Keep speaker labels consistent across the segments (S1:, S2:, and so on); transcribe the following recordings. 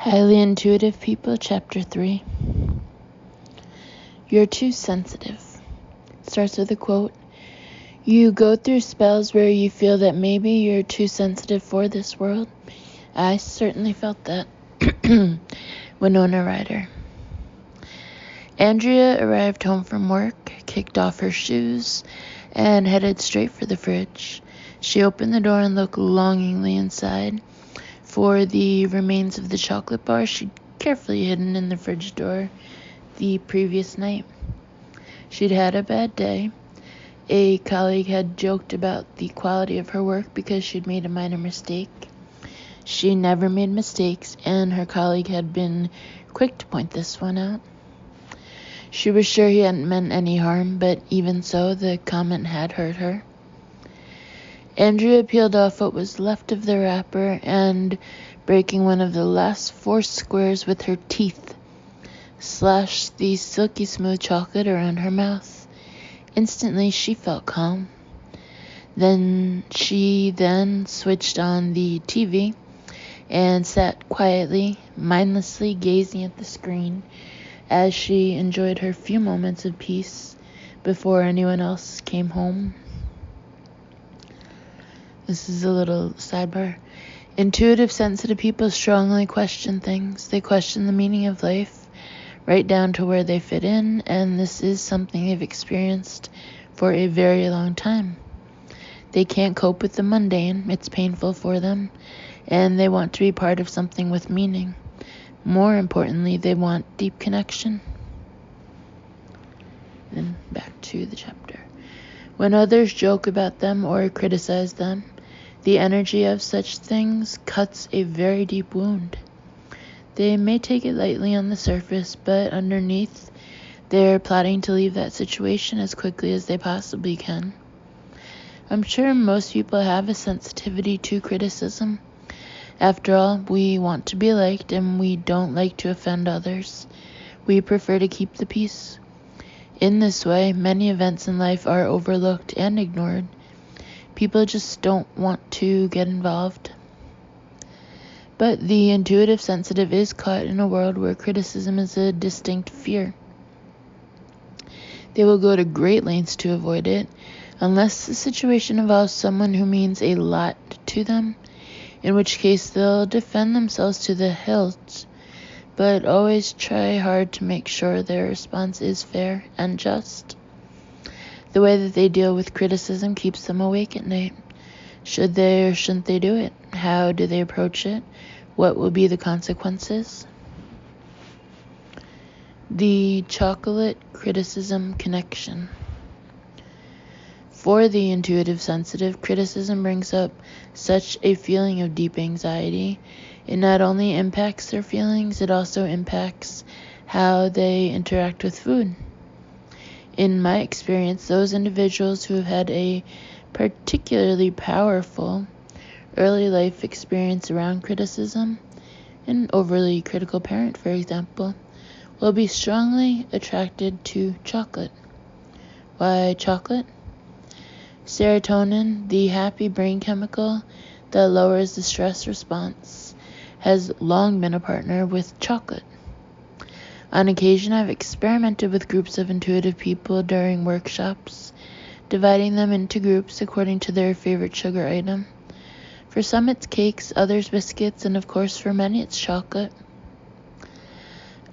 S1: Highly Intuitive People, Chapter 3. You're too sensitive. Starts with a quote. You go through spells where you feel that maybe you're too sensitive for this world. I certainly felt that. Winona Ryder. Andrea arrived home from work, kicked off her shoes, and headed straight for the fridge. She opened the door and looked longingly inside for the remains of the chocolate bar she'd carefully hidden in the fridge door the previous night. She'd had a bad day. A colleague had joked about the quality of her work because she'd made a minor mistake. She never made mistakes, and her colleague had been quick to point this one out. She was sure he hadn't meant any harm, but even so, the comment had hurt her. Andrea peeled off what was left of the wrapper and, breaking one of the last 4 squares with her teeth, slashed the silky smooth chocolate around her mouth. Instantly, she felt calm. She switched on the TV and sat quietly, mindlessly gazing at the screen as she enjoyed her few moments of peace before anyone else came home. This is a little sidebar. Intuitive, sensitive people strongly question things. They question the meaning of life, right down to where they fit in, and this is something they've experienced for a very long time. They can't cope with the mundane. It's painful for them, and they want to be part of something with meaning. More importantly, they want deep connection. Then back to the chapter. When others joke about them or criticize them, the energy of such things cuts a very deep wound. They may take it lightly on the surface, but underneath, they're plotting to leave that situation as quickly as they possibly can. I'm sure most people have a sensitivity to criticism. After all, we want to be liked, and we don't like to offend others. We prefer to keep the peace. In this way, many events in life are overlooked and ignored. People just don't want to get involved. But the intuitive sensitive is caught in a world where criticism is a distinct fear. They will go to great lengths to avoid it, unless the situation involves someone who means a lot to them, in which case they'll defend themselves to the hilt, but always try hard to make sure their response is fair and just. The way that they deal with criticism keeps them awake at night. Should they or shouldn't they do it? How do they approach it? What will be the consequences? The chocolate criticism connection. For the intuitive sensitive, criticism brings up such a feeling of deep anxiety. It not only impacts their feelings, it also impacts how they interact with food. In my experience, those individuals who have had a particularly powerful early life experience around criticism, an overly critical parent, for example, will be strongly attracted to chocolate. Why chocolate? Serotonin, the happy brain chemical that lowers the stress response, has long been a partner with chocolate. On occasion, I've experimented with groups of intuitive people during workshops, dividing them into groups according to their favorite sugar item. For some, it's cakes, others biscuits, and of course, for many, it's chocolate.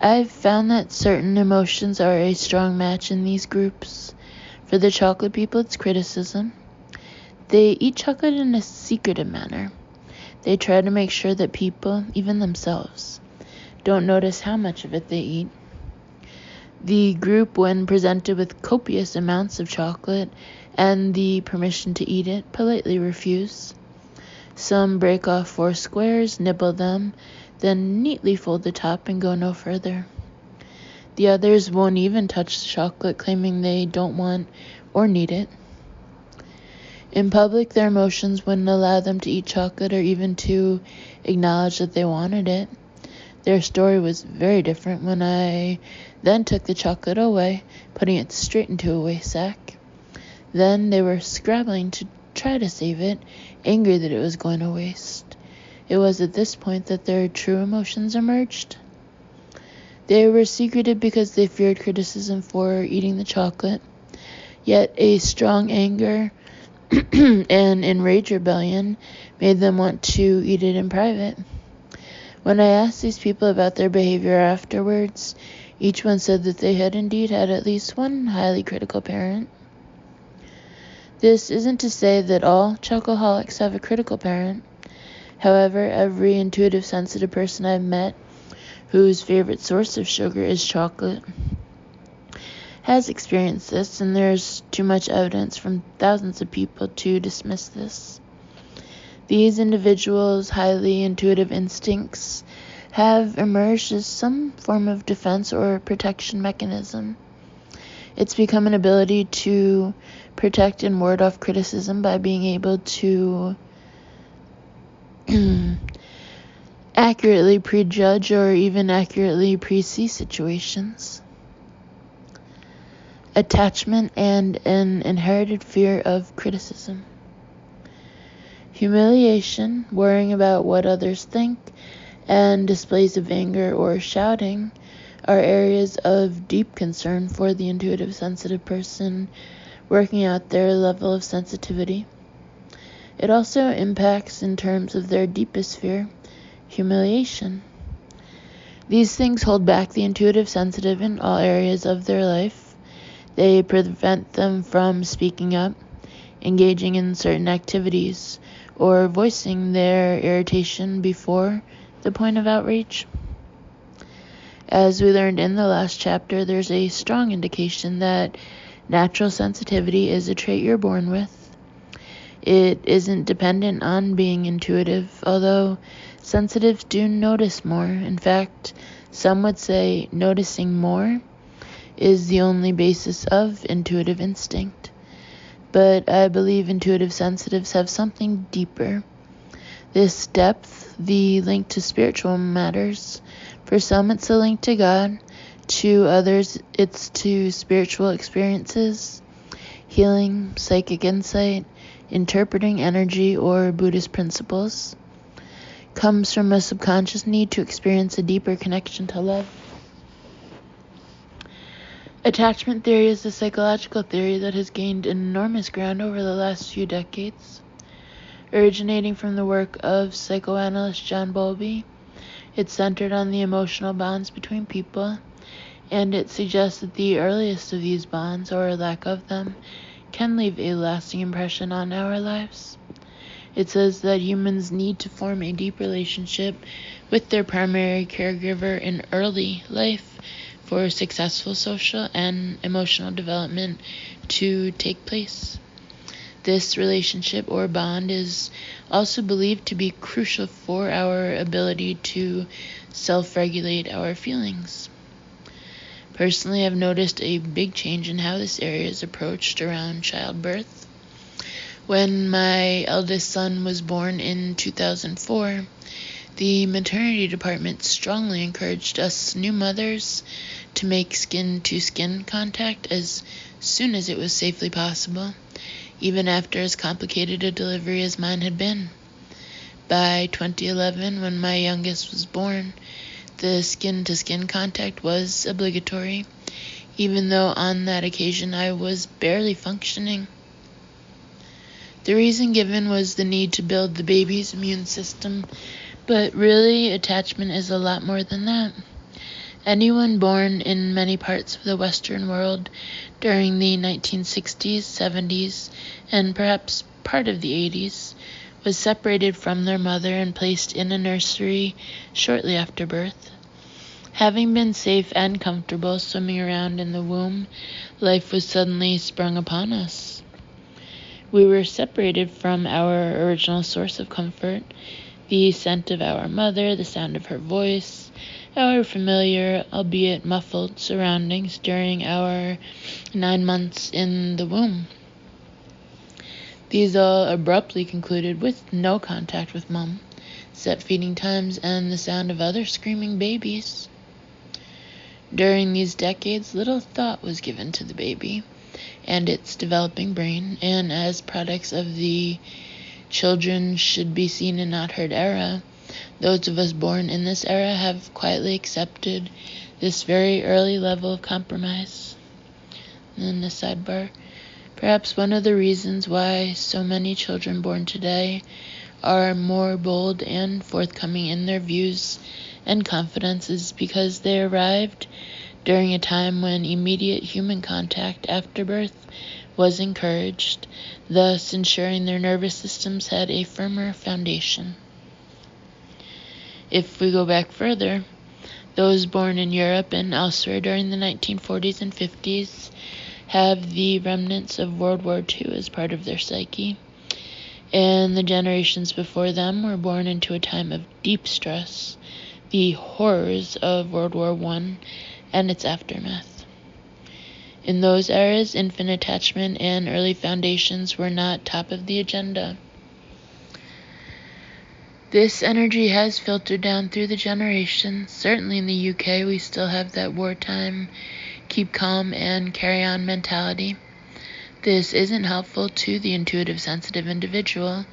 S1: I've found that certain emotions are a strong match in these groups. For the chocolate people, it's criticism. They eat chocolate in a secretive manner. They try to make sure that people, even themselves, don't notice how much of it they eat. The group, when presented with copious amounts of chocolate and the permission to eat it, politely refuse. Some break off 4 squares, nibble them, then neatly fold the top and go no further. The others won't even touch the chocolate, claiming they don't want or need it. In public, their emotions wouldn't allow them to eat chocolate or even to acknowledge that they wanted it. Their story was very different when I then took the chocolate away, putting it straight into a waste sack. Then they were scrabbling to try to save it, angry that it was going to waste. It was at this point that their true emotions emerged. They were secreted because they feared criticism for eating the chocolate, yet a strong anger and enraged rebellion made them want to eat it in private. When I asked these people about their behavior afterwards, each one said that they had indeed had at least one highly critical parent. This isn't to say that all chocoholics have a critical parent. However, every intuitive, sensitive person I've met whose favorite source of sugar is chocolate has experienced this, and there's too much evidence from thousands of people to dismiss this. These individuals' highly intuitive instincts have emerged as some form of defense or protection mechanism. It's become an ability to protect and ward off criticism by being able to accurately prejudge or even accurately pre-see situations. Attachment and an inherited fear of criticism. Humiliation, worrying about what others think, and displays of anger or shouting are areas of deep concern for the intuitive, sensitive person working out their level of sensitivity. It also impacts in terms of their deepest fear, humiliation. These things hold back the intuitive, sensitive in all areas of their life. They prevent them from speaking up, engaging in certain activities, or voicing their irritation before the point of outrage. As we learned in the last chapter, there's a strong indication that natural sensitivity is a trait you're born with. It isn't dependent on being intuitive, although sensitives do notice more. In fact, some would say noticing more is the only basis of intuitive instinct. But I believe intuitive sensitives have something deeper. This depth, the link to spiritual matters. For some, it's a link to God. To others, it's to spiritual experiences, healing, psychic insight, interpreting energy, or Buddhist principles. Comes from a subconscious need to experience a deeper connection to love. Attachment theory is a psychological theory that has gained enormous ground over the last few decades. Originating from the work of psychoanalyst John Bowlby, it's centered on the emotional bonds between people, and it suggests that the earliest of these bonds, or lack of them, can leave a lasting impression on our lives. It says that humans need to form a deep relationship with their primary caregiver in early life for successful social and emotional development to take place. This relationship or bond is also believed to be crucial for our ability to self-regulate our feelings. Personally, I've noticed a big change in how this area is approached around childbirth. When my eldest son was born in 2004, the maternity department strongly encouraged us new mothers to make skin-to-skin contact as soon as it was safely possible, even after as complicated a delivery as mine had been. By 2011, when my youngest was born, the skin-to-skin contact was obligatory, even though on that occasion I was barely functioning. The reason given was the need to build the baby's immune system, but really attachment is a lot more than that. Anyone born in many parts of the Western world during the 1960s, 70s, and perhaps part of the 80s was separated from their mother and placed in a nursery shortly after birth. Having been safe and comfortable swimming around in the womb, life was suddenly sprung upon us. We were separated from our original source of comfort, the scent of our mother, the sound of her voice, our familiar, albeit muffled, surroundings during our 9 months in the womb. These all abruptly concluded with no contact with Mom, set feeding times, and the sound of other screaming babies. During these decades, little thought was given to the baby and its developing brain, and as products of the children should be seen and not heard era, Those of us born in this era have quietly accepted this very early level of compromise. And then the sidebar. Perhaps one of the reasons why so many children born today are more bold and forthcoming in their views and confidence is because they arrived during a time when immediate human contact after birth was encouraged, thus ensuring their nervous systems had a firmer foundation. If we go back further, those born in Europe and elsewhere during the 1940s and 50s have the remnants of World War II as part of their psyche, and the generations before them were born into a time of deep stress, the horrors of World War I and its aftermath. In those eras, infant attachment and early foundations were not top of the agenda. This energy has filtered down through the generations. Certainly in the UK, we still have that wartime, keep calm and carry on mentality. This isn't helpful to the intuitive sensitive individual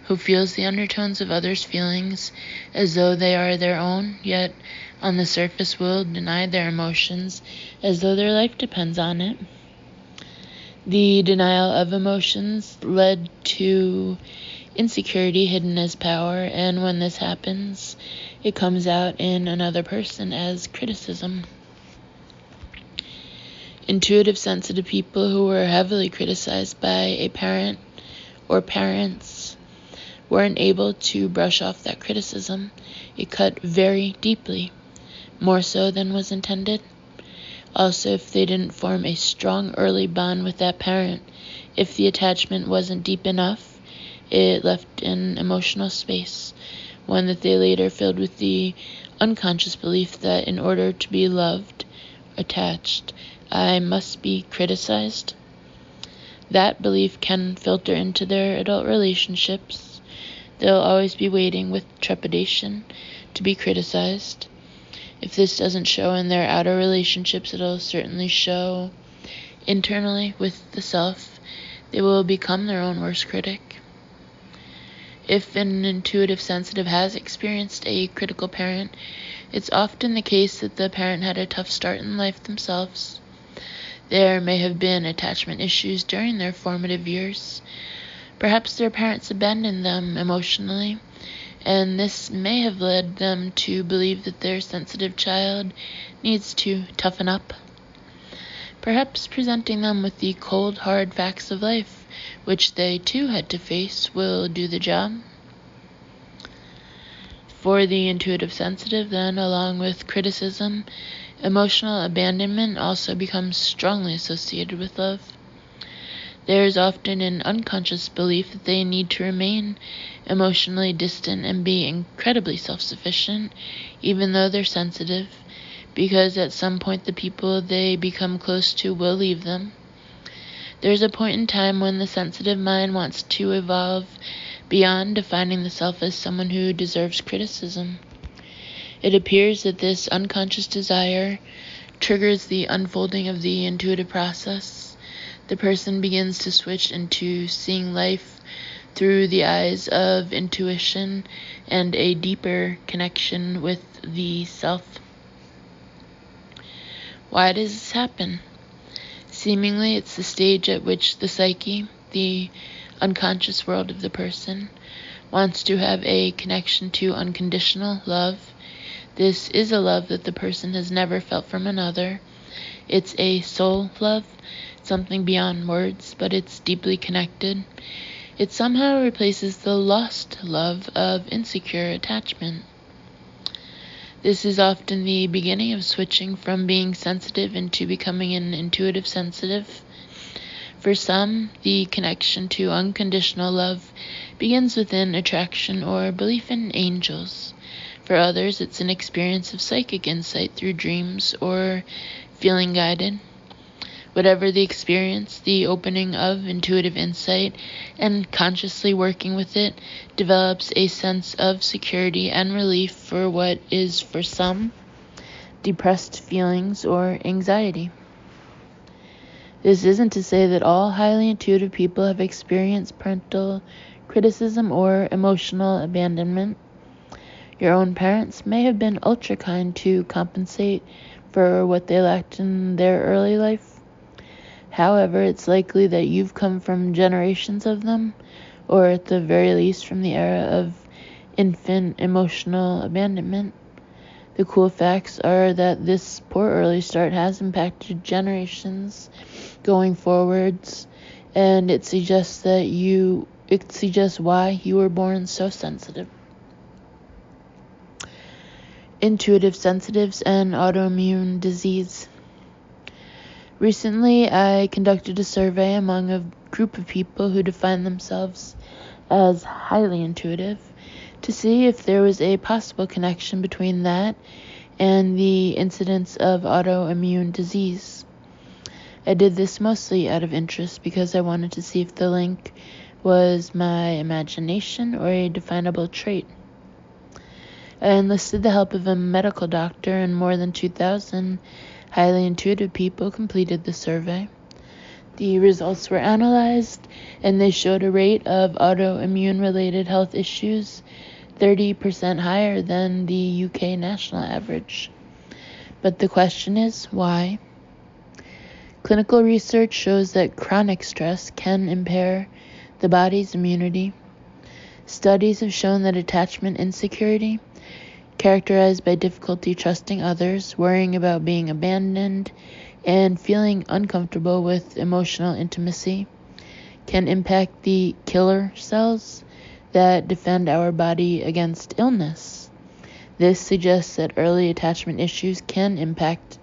S1: who feels the undertones of others' feelings as though they are their own, yet on the surface will deny their emotions as though their life depends on it. The denial of emotions led to insecurity hidden as power, and when this happens, it comes out in another person as criticism. Intuitive sensitive people who were heavily criticized by a parent or parents weren't able to brush off that criticism. It cut very deeply, more so than was intended. Also, if they didn't form a strong early bond with that parent, if the attachment wasn't deep enough, it left an emotional space, one that they later filled with the unconscious belief that in order to be loved, attached, I must be criticized. That belief can filter into their adult relationships. They'll always be waiting with trepidation to be criticized. If this doesn't show in their outer relationships, it'll certainly show internally with the self. They will become their own worst critic. If an intuitive sensitive has experienced a critical parent, it's often the case that the parent had a tough start in life themselves. There may have been attachment issues during their formative years. Perhaps their parents abandoned them emotionally, and this may have led them to believe that their sensitive child needs to toughen up. Perhaps presenting them with the cold, hard facts of life, which they too had to face, will do the job. For the intuitive sensitive, then, along with criticism, emotional abandonment also becomes strongly associated with love. There is often an unconscious belief that they need to remain emotionally distant and be incredibly self-sufficient, even though they're sensitive, because at some point the people they become close to will leave them. There's a point in time when the sensitive mind wants to evolve beyond defining the self as someone who deserves criticism. It appears that this unconscious desire triggers the unfolding of the intuitive process. The person begins to switch into seeing life through the eyes of intuition and a deeper connection with the self. Why does this happen? Seemingly, it's the stage at which the psyche, the unconscious world of the person, wants to have a connection to unconditional love. This is a love that the person has never felt from another. It's a soul love, something beyond words, but it's deeply connected. It somehow replaces the lost love of insecure attachment. This is often the beginning of switching from being sensitive into becoming an intuitive sensitive. For some, the connection to unconditional love begins within attraction or belief in angels. For others, it's an experience of psychic insight through dreams or feeling guided. Whatever the experience, the opening of intuitive insight and consciously working with it develops a sense of security and relief for what is, for some, depressed feelings or anxiety. This isn't to say that all highly intuitive people have experienced parental criticism or emotional abandonment. Your own parents may have been ultra kind to compensate for what they lacked in their early life. However, it's likely that you've come from generations of them, or at the very least from the era of infant emotional abandonment. The cool facts are that this poor early start has impacted generations going forwards, and it suggests why you were born so sensitive. Intuitive sensitives and autoimmune disease. Recently, I conducted a survey among a group of people who define themselves as highly intuitive to see if there was a possible connection between that and the incidence of autoimmune disease. I did this mostly out of interest because I wanted to see if the link was my imagination or a definable trait. I enlisted the help of a medical doctor, and more than 2,000 highly intuitive people completed the survey. The results were analyzed, and they showed a rate of autoimmune-related health issues 30% higher than the UK national average. But the question is, why? Clinical research shows that chronic stress can impair the body's immunity. Studies have shown that attachment insecurity, characterized by difficulty trusting others, worrying about being abandoned, and feeling uncomfortable with emotional intimacy, can impact the killer cells that defend our body against illness. This suggests that early attachment issues can impact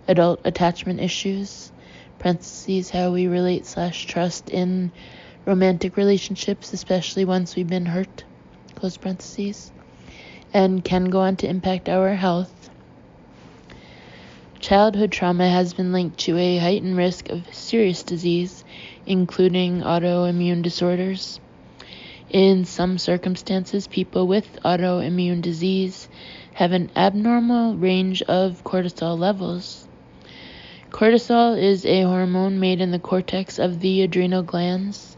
S1: adult attachment issues, parentheses, how we relate / trust in romantic relationships, especially once we've been hurt, close parentheses, and can go on to impact our health. Childhood trauma has been linked to a heightened risk of serious disease, including autoimmune disorders. In some circumstances, people with autoimmune disease have an abnormal range of cortisol levels. Cortisol is a hormone made in the cortex of the adrenal glands,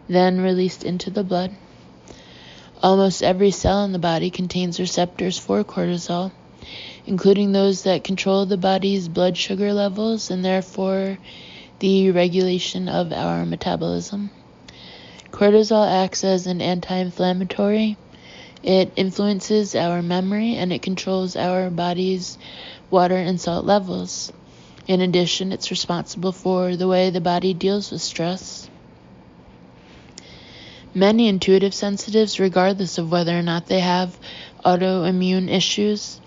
S1: then released into the blood. Almost every cell in the body contains receptors for cortisol, including those that control the body's blood sugar levels and therefore the regulation of our metabolism. Cortisol acts as an anti-inflammatory. It influences our memory, and it controls our body's water and salt levels. In addition, it's responsible for the way the body deals with stress. Many intuitive sensitives, regardless of whether or not they have autoimmune issues,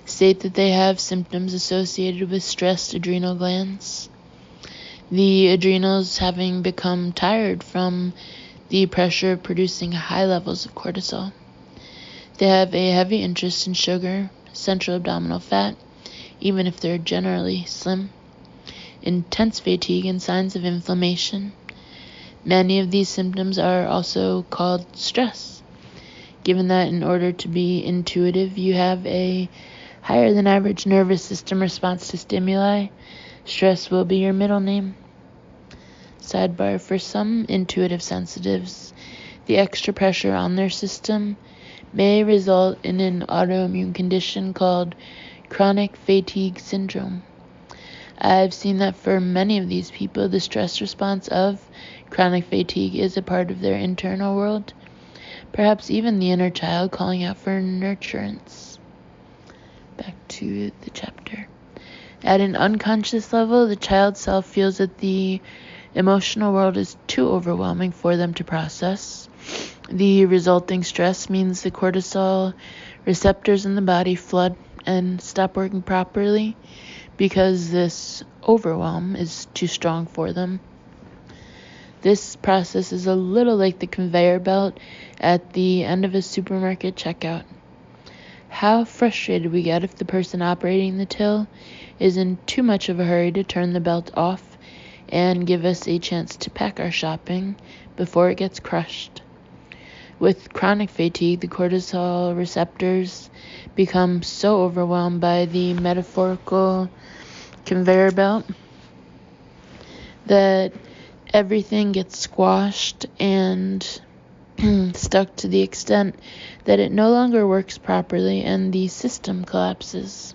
S1: state that they have symptoms associated with stressed adrenal glands. The adrenals having become tired from the pressure of producing high levels of cortisol. They have a heavy interest in sugar, central abdominal fat, even if they're generally slim, intense fatigue, and signs of inflammation. Many of these symptoms are also called stress, given that in order to be intuitive, you have a higher than average nervous system response to stimuli. Stress will be your middle name. Sidebar: for some intuitive sensitives, the extra pressure on their system may result in an autoimmune condition called chronic fatigue syndrome. I've seen that for many of these people, the stress response of chronic fatigue is a part of their internal world, perhaps even the inner child calling out for nurturance. Back to the chapter. At an unconscious level, the child self feels that the emotional world is too overwhelming for them to process. The resulting stress means the cortisol receptors in the body flood and stop working properly because this overwhelm is too strong for them. This process is a little like the conveyor belt at the end of a supermarket checkout. How frustrated we get if the person operating the till is in too much of a hurry to turn the belt off and give us a chance to pack our shopping before it gets crushed. With chronic fatigue, the cortisol receptors become so overwhelmed by the metaphorical conveyor belt that everything gets squashed and stuck to the extent that it no longer works properly and the system collapses.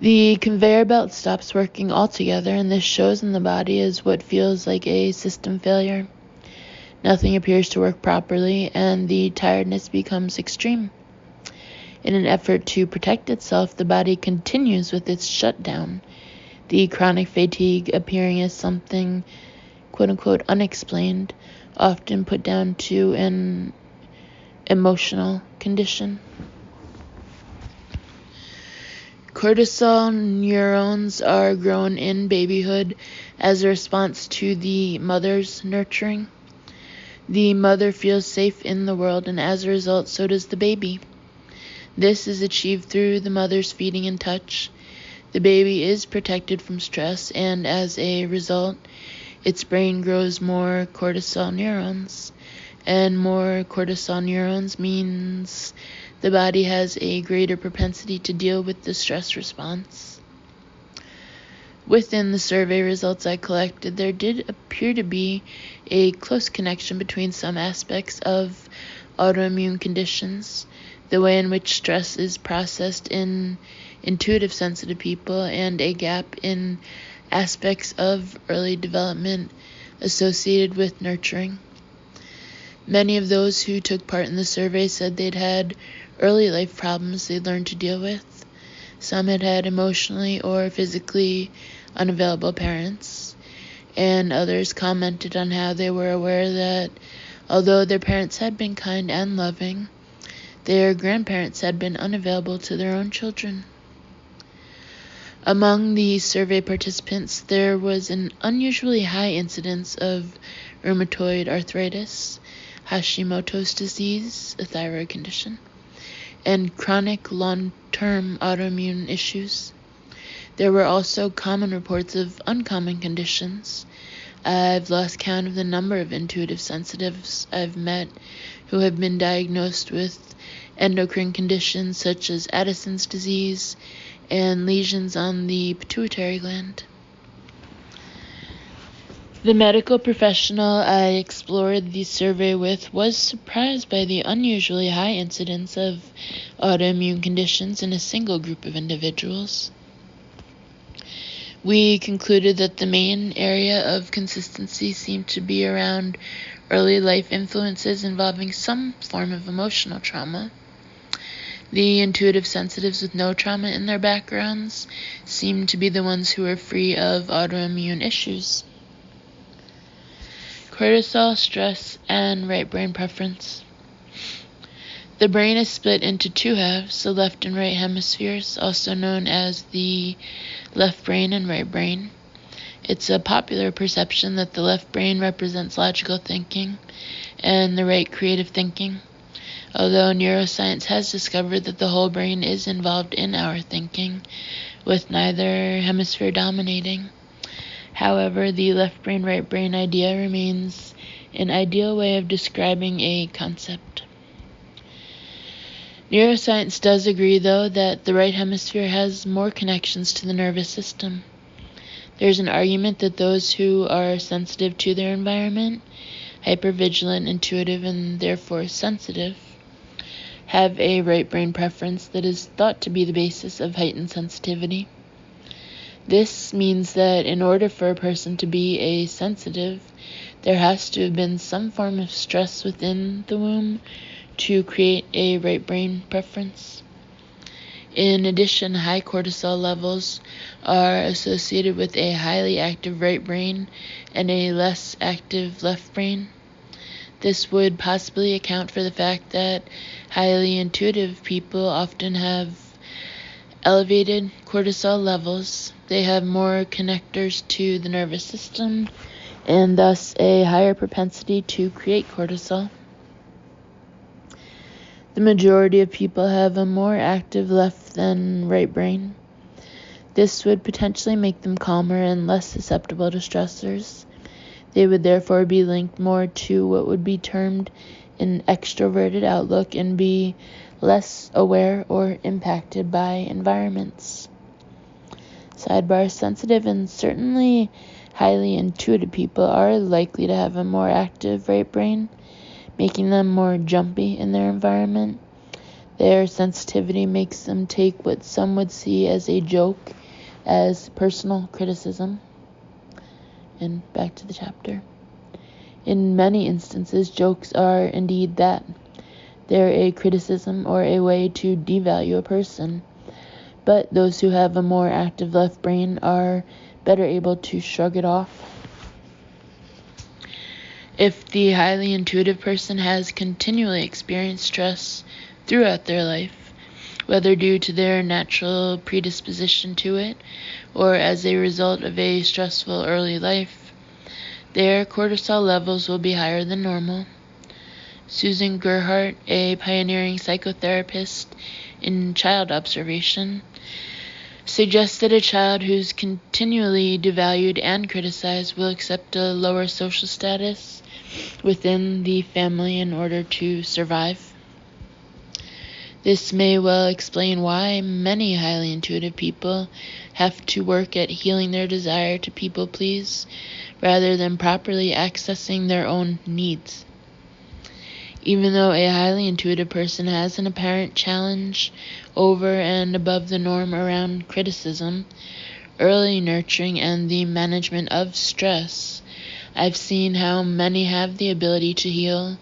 S1: The conveyor belt stops working altogether, and this shows in the body as what feels like a system failure. Nothing appears to work properly, and the tiredness becomes extreme. In an effort to protect itself, the body continues with its shutdown, the chronic fatigue appearing as something quote-unquote unexplained, often put down to an emotional condition. Cortisol neurons are grown in babyhood as a response to the mother's nurturing. The mother feels safe in the world, and as a result, so does the baby. This is achieved through the mother's feeding and touch. The baby is protected from stress, and as a result, its brain grows more cortisol neurons. And more cortisol neurons means the body has a greater propensity to deal with the stress response. Within the survey results I collected, there did appear to be a close connection between some aspects of autoimmune conditions, the way in which stress is processed in intuitive sensitive people, and a gap in aspects of early development associated with nurturing. Many of those who took part in the survey said they'd had early life problems they learned to deal with. Some had had emotionally or physically unavailable parents, and others commented on how they were aware that although their parents had been kind and loving, their grandparents had been unavailable to their own children. Among the survey participants, there was an unusually high incidence of rheumatoid arthritis, Hashimoto's disease, a thyroid condition, and chronic long-term autoimmune issues. There were also common reports of uncommon conditions. I've lost count of the number of intuitive sensitives I've met who have been diagnosed with endocrine conditions such as Addison's disease and lesions on the pituitary gland. The medical professional I explored the survey with was surprised by the unusually high incidence of autoimmune conditions in a single group of individuals. We concluded that the main area of consistency seemed to be around early life influences involving some form of emotional trauma. The intuitive sensitives with no trauma in their backgrounds seemed to be the ones who were free of autoimmune issues. Cortisol, stress, and right brain preference. The brain is split into two halves, the left and right hemispheres, also known as the left brain and right brain. It's a popular perception that the left brain represents logical thinking and the right creative thinking, although neuroscience has discovered that the whole brain is involved in our thinking, with neither hemisphere dominating. However, the left brain, right brain idea remains an ideal way of describing a concept. Neuroscience does agree, though, that the right hemisphere has more connections to the nervous system. There's an argument that those who are sensitive to their environment, hypervigilant, intuitive, and therefore sensitive, have a right brain preference that is thought to be the basis of heightened sensitivity. This means that in order for a person to be a sensitive, there has to have been some form of stress within the womb to create a right brain preference. In addition, high cortisol levels are associated with a highly active right brain and a less active left brain. This would possibly account for the fact that highly intuitive people often have elevated cortisol levels. They have more connectors to the nervous system and thus a higher propensity to create cortisol. The majority of people have a more active left than right brain. This would potentially make them calmer and less susceptible to stressors. They would therefore be linked more to what would be termed an extroverted outlook and be less aware or impacted by environments. Sidebar: sensitive and certainly Highly intuitive people are likely to have a more active right brain, making them more jumpy in their environment. Their sensitivity makes them take what some would see as a joke as personal criticism. And back to the chapter. In many instances, jokes are indeed that. They're a criticism or a way to devalue a person. But those who have a more active left brain are better able to shrug it off. If the highly intuitive person has continually experienced stress throughout their life, whether due to their natural predisposition to it or as a result of a stressful early life, their cortisol levels will be higher than normal. Susan Gerhardt, a pioneering psychotherapist in child observation, suggests that a child who's continually devalued and criticized will accept a lower social status within the family in order to survive. This may well explain why many highly intuitive people have to work at healing their desire to people please rather than properly accessing their own needs. Even though a highly intuitive person has an apparent challenge over and above the norm around criticism, early nurturing, and the management of stress, I've seen how many have the ability to heal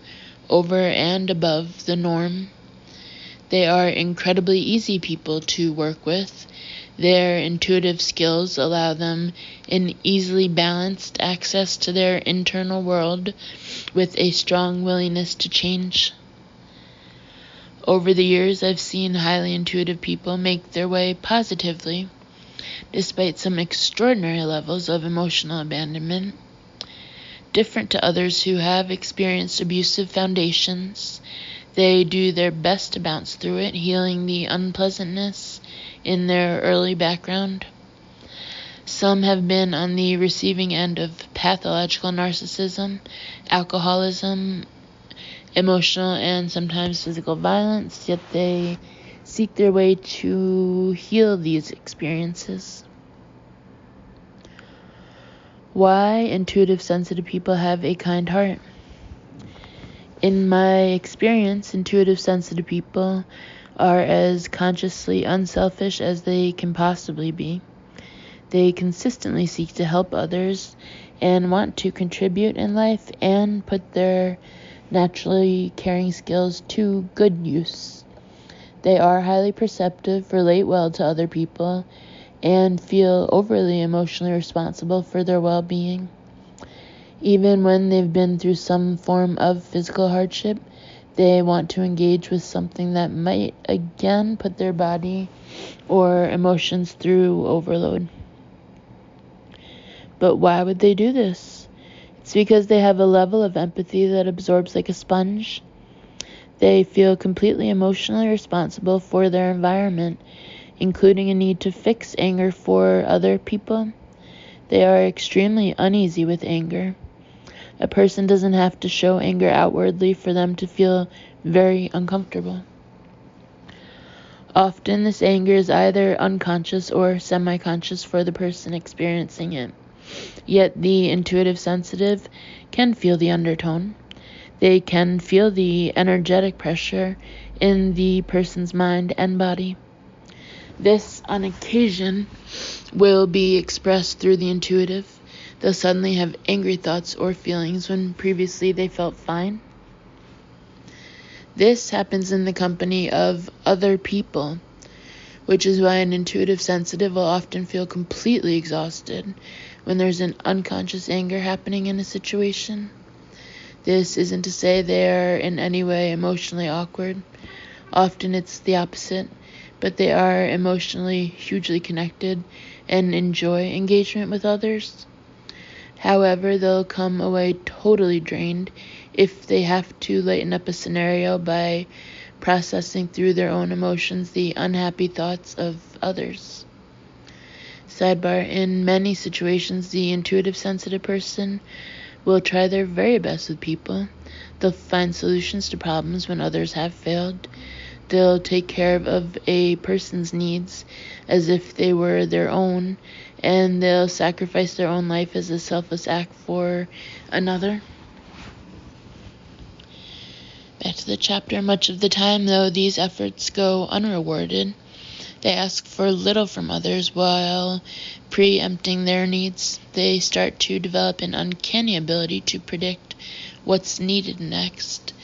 S1: over and above the norm. They are incredibly easy people to work with. Their intuitive skills allow them an easily balanced access to their internal world with a strong willingness to change. Over the years, I've seen highly intuitive people make their way positively, despite some extraordinary levels of emotional abandonment. Different to others who have experienced abusive foundations, they do their best to bounce through it, healing the unpleasantness in their early background. Some have been on the receiving end of pathological narcissism, alcoholism, emotional and sometimes physical violence, yet they seek their way to heal these experiences. Why intuitive sensitive people have a kind heart? In my experience, intuitive sensitive people are as consciously unselfish as they can possibly be. They consistently seek to help others and want to contribute in life and put their naturally caring skills to good use. They are highly perceptive, relate well to other people, and feel overly emotionally responsible for their well-being. Even when they've been through some form of physical hardship, they want to engage with something that might again put their body or emotions through overload. But why would they do this? It's because they have a level of empathy that absorbs like a sponge. They feel completely emotionally responsible for their environment, including a need to fix anger for other people. They are extremely uneasy with anger. A person doesn't have to show anger outwardly for them to feel very uncomfortable. Often this anger is either unconscious or semi-conscious for the person experiencing it. Yet the intuitive sensitive can feel the undertone. They can feel the energetic pressure in the person's mind and body. This, on occasion, will be expressed through the intuitive. They'll suddenly have angry thoughts or feelings when previously they felt fine. This happens in the company of other people, which is why an intuitive sensitive will often feel completely exhausted when there's an unconscious anger happening in a situation. This isn't to say they are in any way emotionally awkward. Often it's the opposite, but they are emotionally hugely connected and enjoy engagement with others. However, they'll come away totally drained if they have to lighten up a scenario by processing through their own emotions the unhappy thoughts of others. Sidebar: in many situations, the intuitive sensitive person will try their very best with people. They'll find solutions to problems when others have failed. They'll take care of a person's needs as if they were their own, and they'll sacrifice their own life as a selfless act for another. Back to the chapter. Much of the time, though, these efforts go unrewarded. They ask for little from others while preempting their needs. They start to develop an uncanny ability to predict what's needed next,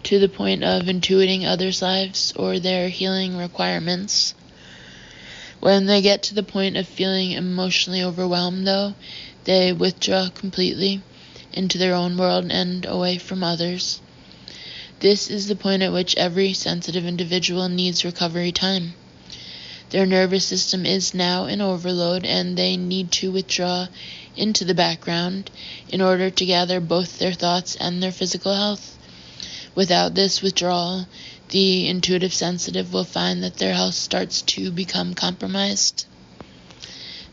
S1: to the point of intuiting others' lives or their healing requirements. When they get to the point of feeling emotionally overwhelmed, though, they withdraw completely into their own world and away from others. This is the point at which every sensitive individual needs recovery time. Their nervous system is now in overload, and they need to withdraw into the background in order to gather both their thoughts and their physical health. Without this withdrawal, the intuitive sensitive will find that their health starts to become compromised.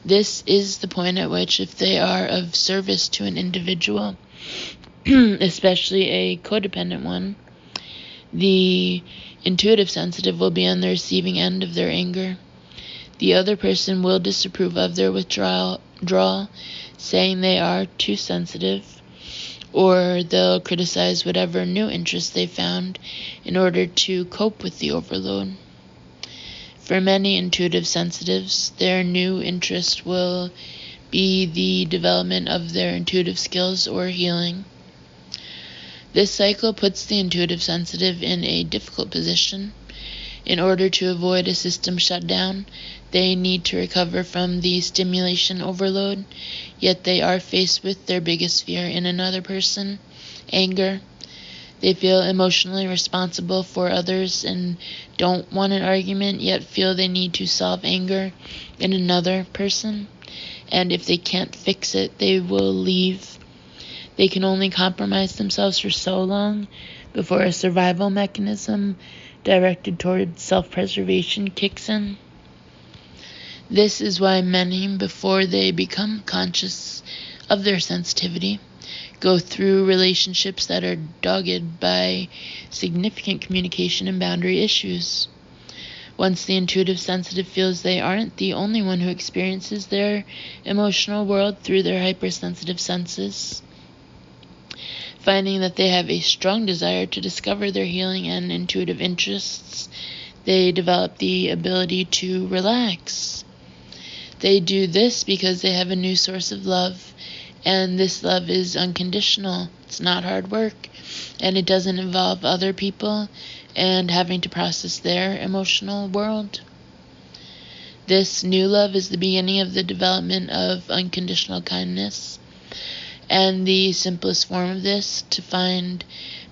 S1: This is the point at which, if they are of service to an individual, especially a codependent one, the intuitive sensitive will be on the receiving end of their anger. The other person will disapprove of their withdrawal, saying they are too sensitive, or they'll criticize whatever new interest they found in order to cope with the overload. For many intuitive sensitives, their new interest will be the development of their intuitive skills or healing. This cycle puts the intuitive sensitive in a difficult position. In order to avoid a system shutdown, they need to recover from the stimulation overload, yet they are faced with their biggest fear in another person, anger. They feel emotionally responsible for others and don't want an argument, yet feel they need to solve anger in another person. And if they can't fix it, they will leave. They can only compromise themselves for so long before a survival mechanism directed toward self-preservation kicks in. This is why many, before they become conscious of their sensitivity, go through relationships that are dogged by significant communication and boundary issues. Once the intuitive sensitive feels they aren't the only one who experiences their emotional world through their hypersensitive senses, finding that they have a strong desire to discover their healing and intuitive interests, they develop the ability to relax. They do this because they have a new source of love, and this love is unconditional. It's not hard work, and it doesn't involve other people and having to process their emotional world. This new love is the beginning of the development of unconditional kindness. And the simplest form of this to find,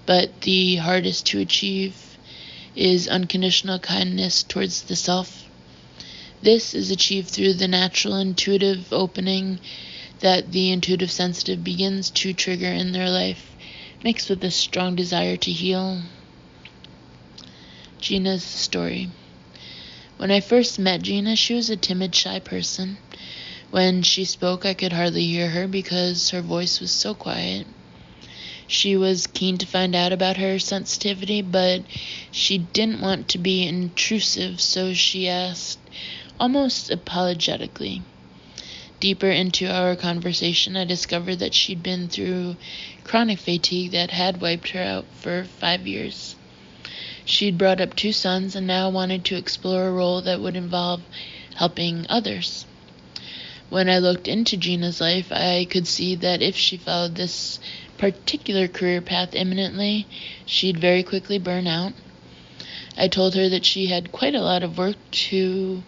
S1: but the hardest to achieve, is unconditional kindness towards the self. This is achieved through the natural intuitive opening that the intuitive sensitive begins to trigger in their life, mixed with a strong desire to heal. Gina's story. When I first met Gina, she was a timid, shy person. When she spoke, I could hardly hear her because her voice was so quiet. She was keen to find out about her sensitivity, but she didn't want to be intrusive, so she asked almost apologetically. Deeper into our conversation, I discovered that she'd been through chronic fatigue that had wiped her out for 5 years. She'd brought up 2 sons and now wanted to explore a role that would involve helping others. When I looked into Gina's life, I could see that if she followed this particular career path imminently, she'd very quickly burn out. I told her that she had quite a lot to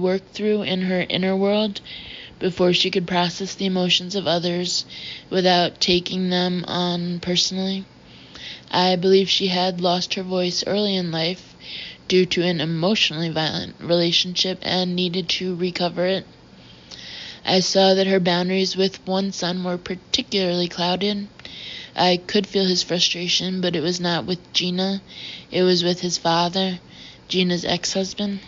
S1: work through in her inner world before she could process the emotions of others without taking them on personally. I believe she had lost her voice early in life due to an emotionally violent relationship and needed to recover it. I saw that her boundaries with one son were particularly clouded. I could feel his frustration, but it was not with Gina. It was with his father, Gina's ex-husband.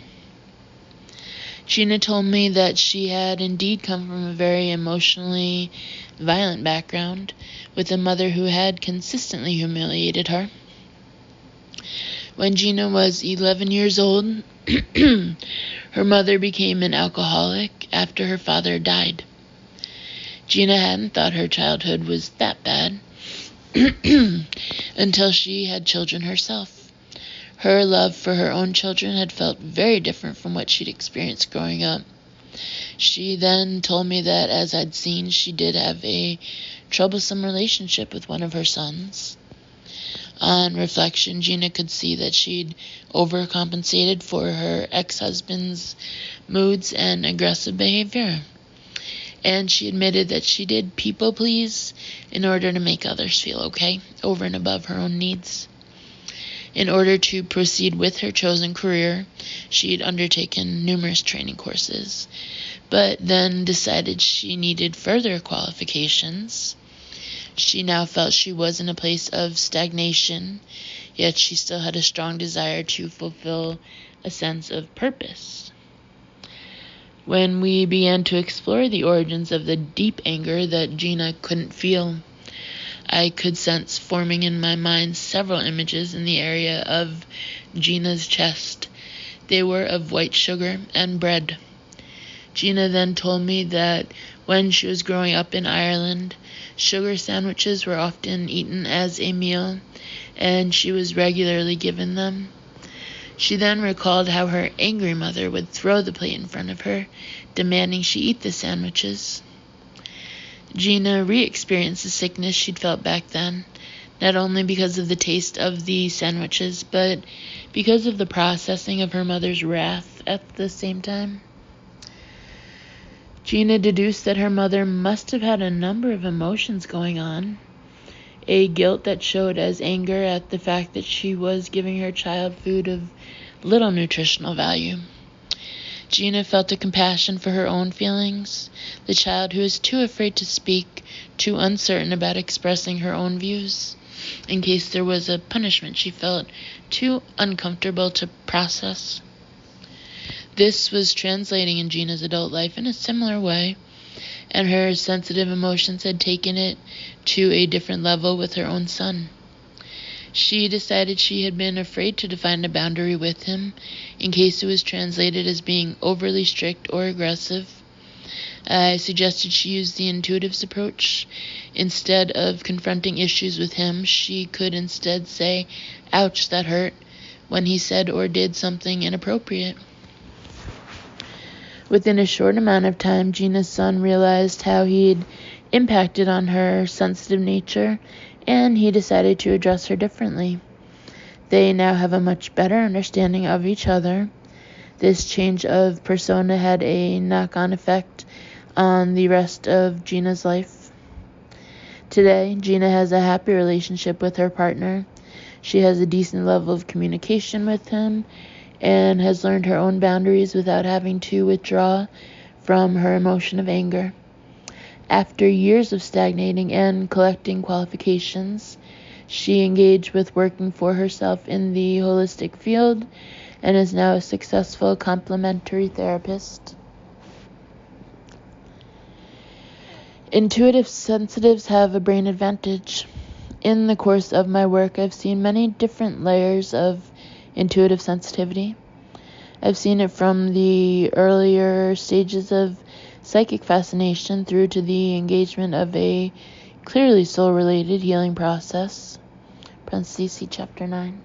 S1: Gina told me that she had indeed come from a very emotionally violent background, with a mother who had consistently humiliated her. When Gina was 11 years old, her mother became an alcoholic after her father died. Gina hadn't thought her childhood was that bad until she had children herself. Her love for her own children had felt very different from what she'd experienced growing up. She then told me that, as I'd seen, she did have a troublesome relationship with one of her sons. On reflection, Gina could see that she'd overcompensated for her ex-husband's moods and aggressive behavior. And she admitted that she did people please in order to make others feel okay, over and above her own needs. In order to proceed with her chosen career, she'd undertaken numerous training courses, but then decided she needed further qualifications. She now felt she was in a place of stagnation, yet she still had a strong desire to fulfill a sense of purpose. When we began to explore the origins of the deep anger that Gina couldn't feel, I could sense forming in my mind several images in the area of Gina's chest. They were of white sugar and bread. Gina then told me that when she was growing up in Ireland, sugar sandwiches were often eaten as a meal, and she was regularly given them. She then recalled how her angry mother would throw the plate in front of her, demanding she eat the sandwiches. Gina re-experienced the sickness she'd felt back then, not only because of the taste of the sandwiches, but because of the processing of her mother's wrath at the same time. Gina deduced that her mother must have had a number of emotions going on. A guilt that showed as anger at the fact that she was giving her child food of little nutritional value. Gina felt a compassion for her own feelings, the child who was too afraid to speak, too uncertain about expressing her own views. In case there was a punishment she felt too uncomfortable to process. This was translating in Gina's adult life in a similar way, and her sensitive emotions had taken it to a different level with her own son. She decided she had been afraid to define a boundary with him in case it was translated as being overly strict or aggressive. I suggested she use the intuitive's approach. Instead of confronting issues with him, she could instead say, "Ouch, that hurt," when he said or did something inappropriate. Within a short amount of time, Gina's son realized how he'd impacted on her sensitive nature, and he decided to address her differently. They now have a much better understanding of each other. This change of persona had a knock-on effect on the rest of Gina's life. Today, Gina has a happy relationship with her partner. She has a decent level of communication with him, and has learned her own boundaries without having to withdraw from her emotion of anger. After years of stagnating and collecting qualifications, she engaged with working for herself in the holistic field and is now a successful complementary therapist. Intuitive sensitives have a brain advantage. In the course of my work, I've seen many different layers of intuitive sensitivity. I've seen it from the earlier stages of psychic fascination through to the engagement of a clearly soul-related healing process. See Chapter 9.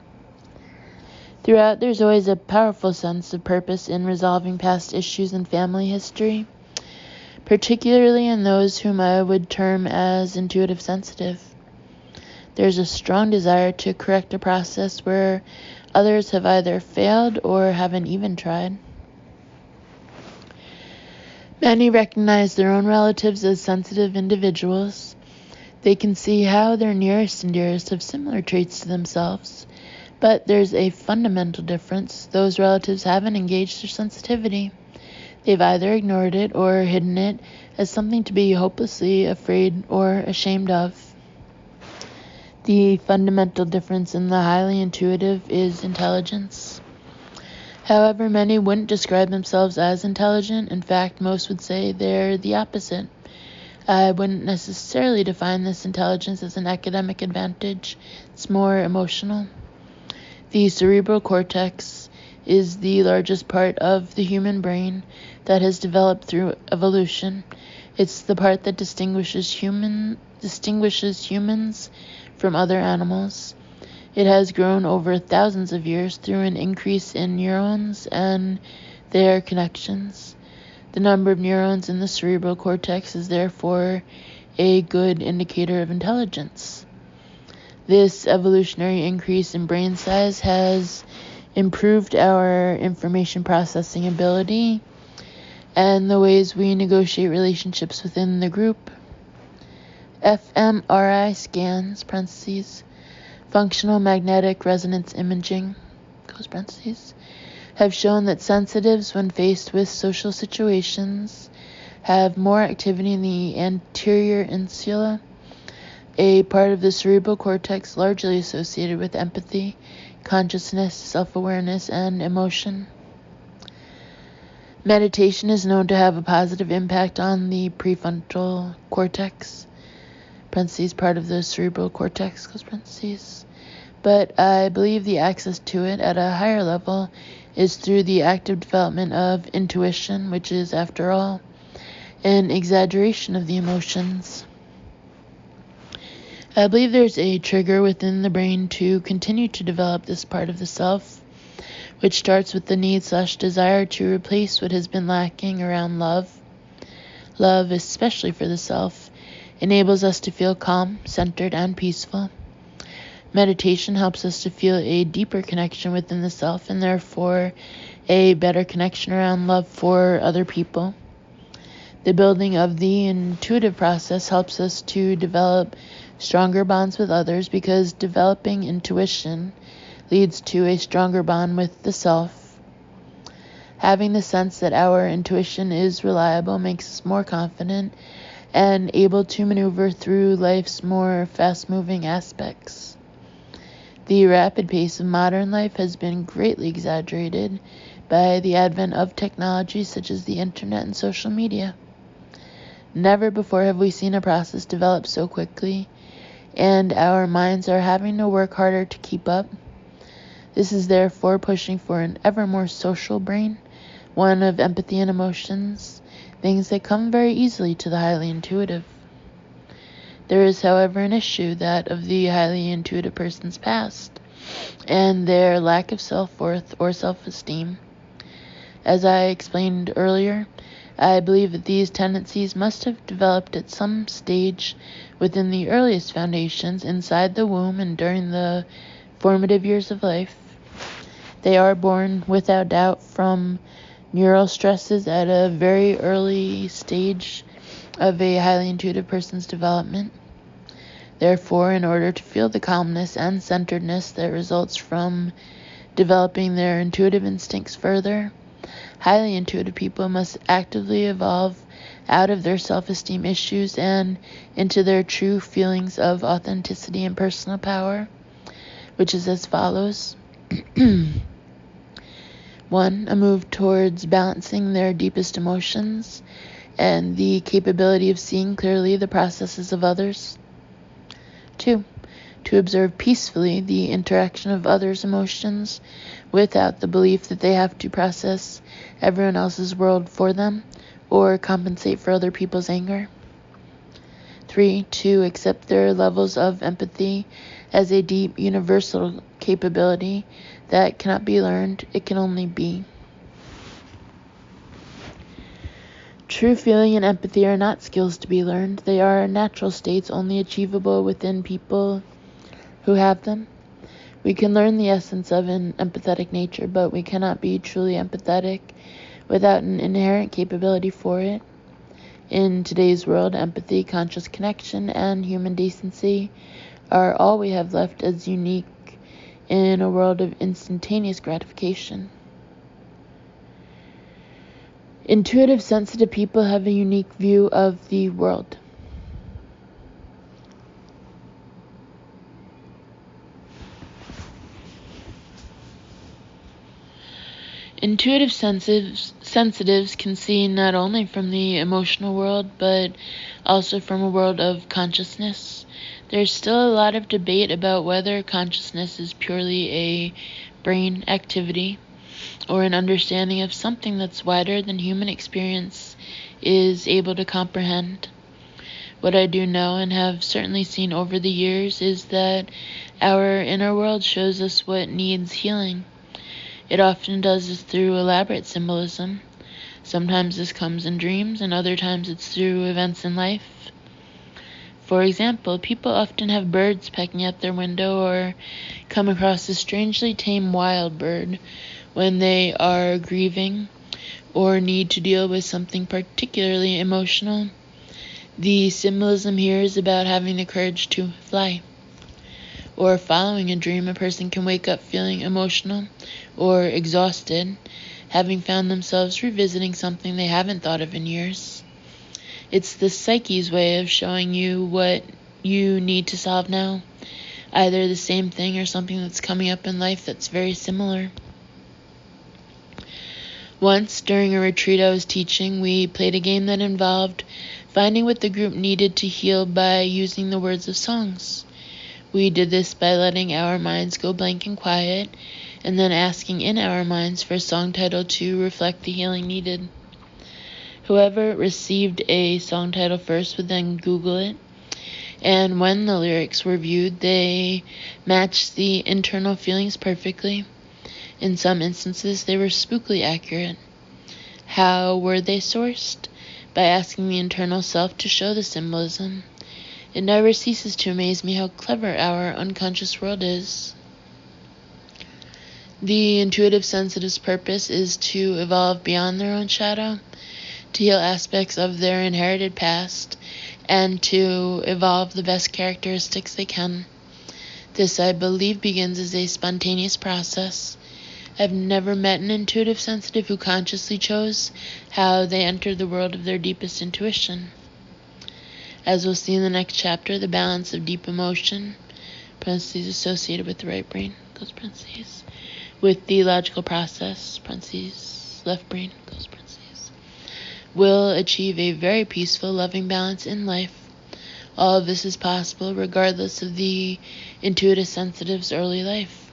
S1: Throughout, there's always a powerful sense of purpose in resolving past issues in family history, particularly in those whom I would term as intuitive sensitive. There's a strong desire to correct a process where others have either failed or haven't even tried. Many recognize their own relatives as sensitive individuals. They can see how their nearest and dearest have similar traits to themselves, but there's a fundamental difference. Those relatives haven't engaged their sensitivity. They've either ignored it or hidden it as something to be hopelessly afraid or ashamed of. The fundamental difference in the highly intuitive is intelligence. However, many wouldn't describe themselves as intelligent. In fact, most would say they're the opposite. I wouldn't necessarily define this intelligence as an academic advantage. It's more emotional. The cerebral cortex is the largest part of the human brain that has developed through evolution. It's the part that distinguishes humans from other animals. It has grown over thousands of years through an increase in neurons and their connections. The number of neurons in the cerebral cortex is therefore a good indicator of intelligence. This evolutionary increase in brain size has improved our information processing ability and the ways we negotiate relationships within the group. fMRI scans, parentheses, functional magnetic resonance imaging, close parentheses, have shown that sensitives, when faced with social situations, have more activity in the anterior insula, a part of the cerebral cortex largely associated with empathy, consciousness, self-awareness, and emotion. Meditation is known to have a positive impact on the prefrontal cortex, parentheses, part of the cerebral cortex, close parentheses. But I believe the access to it at a higher level is through the active development of intuition, which is, after all, an exaggeration of the emotions. I believe there's a trigger within the brain to continue to develop this part of the self, which starts with the need/desire to replace what has been lacking around love. Love, especially for the self, enables us to feel calm, centered, and peaceful. Meditation helps us to feel a deeper connection within the self and therefore a better connection around love for other people. The building of the intuitive process helps us to develop stronger bonds with others because developing intuition leads to a stronger bond with the self. Having the sense that our intuition is reliable makes us more confident and able to maneuver through life's more fast-moving aspects. The rapid pace of modern life has been greatly exaggerated by the advent of technology such as the internet and social media. Never before have we seen a process develop so quickly, and our minds are having to work harder to keep up. This is therefore pushing for an ever more social brain, one of empathy and emotions, things that come very easily to the highly intuitive. There is, however, an issue, that of the highly intuitive person's past, and their lack of self-worth or self-esteem. As I explained earlier, I believe that these tendencies must have developed at some stage within the earliest foundations inside the womb and during the formative years of life. They are born, without doubt, from neural stresses at a very early stage of a highly intuitive person's development. Therefore, in order to feel the calmness and centeredness that results from developing their intuitive instincts further, highly intuitive people must actively evolve out of their self-esteem issues and into their true feelings of authenticity and personal power, which is as follows. 1. A move towards balancing their deepest emotions and the capability of seeing clearly the processes of others. 2. To observe peacefully the interaction of others' emotions without the belief that they have to process everyone else's world for them or compensate for other people's anger. 3. To accept their levels of empathy as a deep, universal capability that cannot be learned, it can only be. True feeling and empathy are not skills to be learned. They are natural states only achievable within people who have them. We can learn the essence of an empathetic nature, but we cannot be truly empathetic without an inherent capability for it. In today's world, empathy, conscious connection, and human decency are all we have left as unique in a world of instantaneous gratification. Intuitive, sensitive people have a unique view of the world. Intuitive sensitives can see not only from the emotional world, but also from a world of consciousness. There's still a lot of debate about whether consciousness is purely a brain activity or an understanding of something that's wider than human experience is able to comprehend. What I do know and have certainly seen over the years is that our inner world shows us what needs healing. It often does this through elaborate symbolism. Sometimes this comes in dreams, and other times it's through events in life. For example, people often have birds pecking at their window or come across a strangely tame wild bird when they are grieving or need to deal with something particularly emotional. The symbolism here is about having the courage to fly. Or following a dream, a person can wake up feeling emotional or exhausted, having found themselves revisiting something they haven't thought of in years. It's the psyche's way of showing you what you need to solve now, either the same thing or something that's coming up in life that's very similar. Once, during a retreat I was teaching, we played a game that involved finding what the group needed to heal by using the words of songs. We did this by letting our minds go blank and quiet, and then asking in our minds for a song title to reflect the healing needed. Whoever received a song title first would then Google it, and when the lyrics were viewed, they matched the internal feelings perfectly. In some instances, they were spookily accurate. How were they sourced? By asking the internal self to show the symbolism. It never ceases to amaze me how clever our unconscious world is. The intuitive sensitive's purpose is to evolve beyond their own shadow, to heal aspects of their inherited past, and to evolve the best characteristics they can. This, I believe, begins as a spontaneous process. I've never met an intuitive sensitive who consciously chose how they entered the world of their deepest intuition. As we'll see in the next chapter, the balance of deep emotion, parentheses associated with the right brain, close parentheses, with the logical process, parentheses, left brain, close parentheses, will achieve a very peaceful, loving balance in life. All of this is possible regardless of the intuitive sensitive's early life.